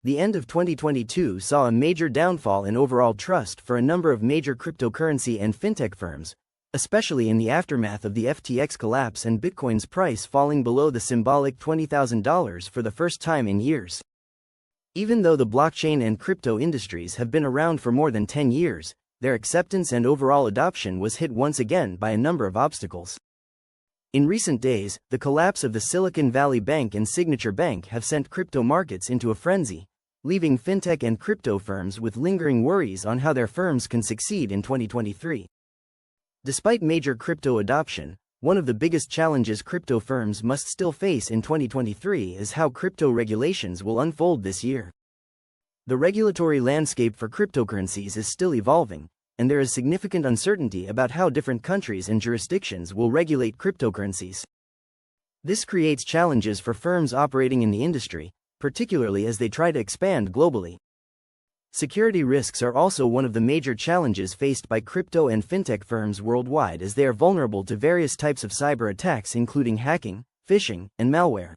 The end of 2022 saw a major downfall in overall trust for a number of major cryptocurrency and fintech firms, especially in the aftermath of the FTX collapse and Bitcoin's price falling below the symbolic $20,000 for the first time in years. Even though the blockchain and crypto industries have been around for more than 10 years, their acceptance and overall adoption was hit once again by a number of obstacles. In recent days, the collapse of the Silicon Valley Bank and Signature Bank have sent crypto markets into a frenzy, leaving fintech and crypto firms with lingering worries on how their firms can succeed in 2023. Despite major crypto adoption, one of the biggest challenges crypto firms must still face in 2023 is how crypto regulations will unfold this year. The regulatory landscape for cryptocurrencies is still evolving, and there is significant uncertainty about how different countries and jurisdictions will regulate cryptocurrencies. This creates challenges for firms operating in the industry, particularly as they try to expand globally. Security risks are also one of the major challenges faced by crypto and fintech firms worldwide, as they are vulnerable to various types of cyber attacks including hacking, phishing, and malware.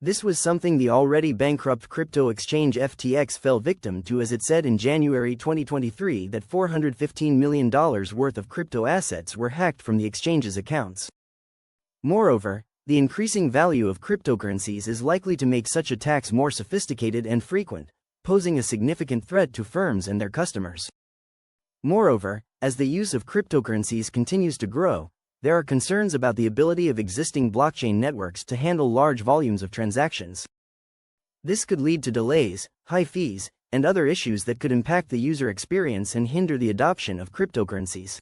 This was something the already bankrupt crypto exchange FTX fell victim to, as it said in January 2023 that $415 million worth of crypto assets were hacked from the exchange's accounts. Moreover, the increasing value of cryptocurrencies is likely to make such attacks more sophisticated and frequent, posing a significant threat to firms and their customers. Moreover, as the use of cryptocurrencies continues to grow, there are concerns about the ability of existing blockchain networks to handle large volumes of transactions. This could lead to delays, high fees, and other issues that could impact the user experience and hinder the adoption of cryptocurrencies.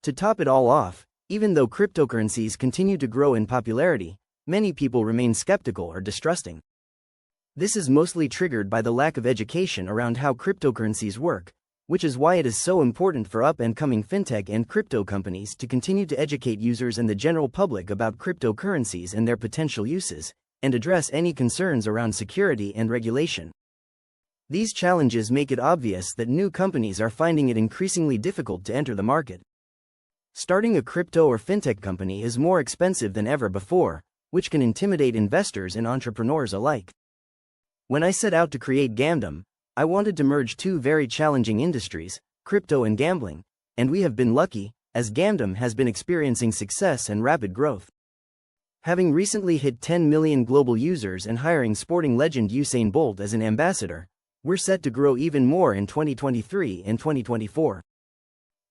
To top it all off, even though cryptocurrencies continue to grow in popularity, many people remain skeptical or distrusting. This is mostly triggered by the lack of education around how cryptocurrencies work, which is why it is so important for up-and-coming fintech and crypto companies to continue to educate users and the general public about cryptocurrencies and their potential uses, and address any concerns around security and regulation. These challenges make it obvious that new companies are finding it increasingly difficult to enter the market. Starting a crypto or fintech company is more expensive than ever before, which can intimidate investors and entrepreneurs alike. When I set out to create Gamdom, I wanted to merge two very challenging industries, crypto and gambling, and we have been lucky, as Gamdom has been experiencing success and rapid growth. Having recently hit 10 million global users and hiring sporting legend Usain Bolt as an ambassador, we're set to grow even more in 2023 and 2024.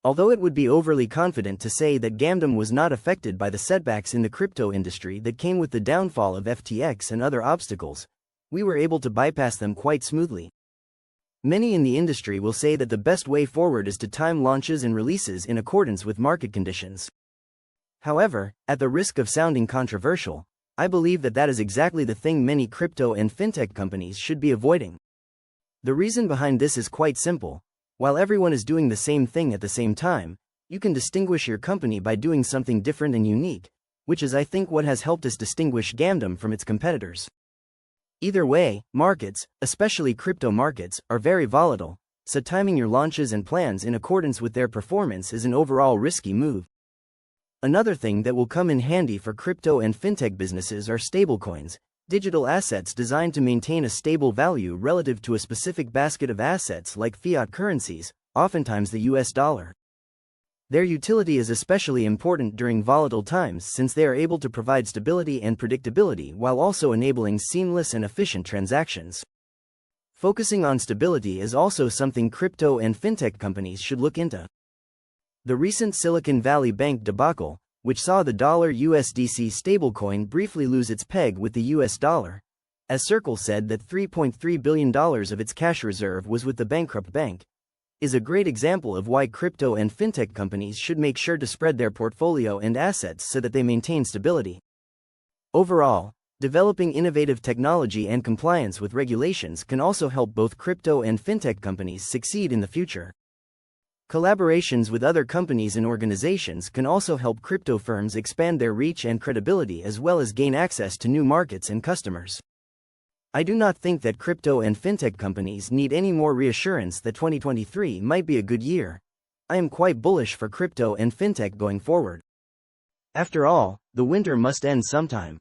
Although it would be overly confident to say that Gamdom was not affected by the setbacks in the crypto industry that came with the downfall of FTX and other obstacles, we were able to bypass them quite smoothly. Many in the industry will say that the best way forward is to time launches and releases in accordance with market conditions. However, at the risk of sounding controversial, I believe that is exactly the thing many crypto and fintech companies should be avoiding. The reason behind this is quite simple. While everyone is doing the same thing at the same time, you can distinguish your company by doing something different and unique, which is I think what has helped us distinguish Gamdom from its competitors. Either way, markets, especially crypto markets, are very volatile, so timing your launches and plans in accordance with their performance is an overall risky move. Another thing that will come in handy for crypto and fintech businesses are stablecoins, digital assets designed to maintain a stable value relative to a specific basket of assets like fiat currencies, oftentimes the US dollar. Their utility is especially important during volatile times since they are able to provide stability and predictability while also enabling seamless and efficient transactions. Focusing on stability is also something crypto and fintech companies should look into. The recent Silicon Valley Bank debacle, which saw the $USDC stablecoin briefly lose its peg with the US dollar, as Circle said that $3.3 billion of its cash reserve was with the bankrupt bank, is a great example of why crypto and fintech companies should make sure to spread their portfolio and assets so that they maintain stability. Overall, developing innovative technology and compliance with regulations can also help both crypto and fintech companies succeed in the future. Collaborations with other companies and organizations can also help crypto firms expand their reach and credibility as well as gain access to new markets and customers. I do not think that crypto and fintech companies need any more reassurance that 2023 might be a good year. I am quite bullish for crypto and fintech going forward. After all, the winter must end sometime.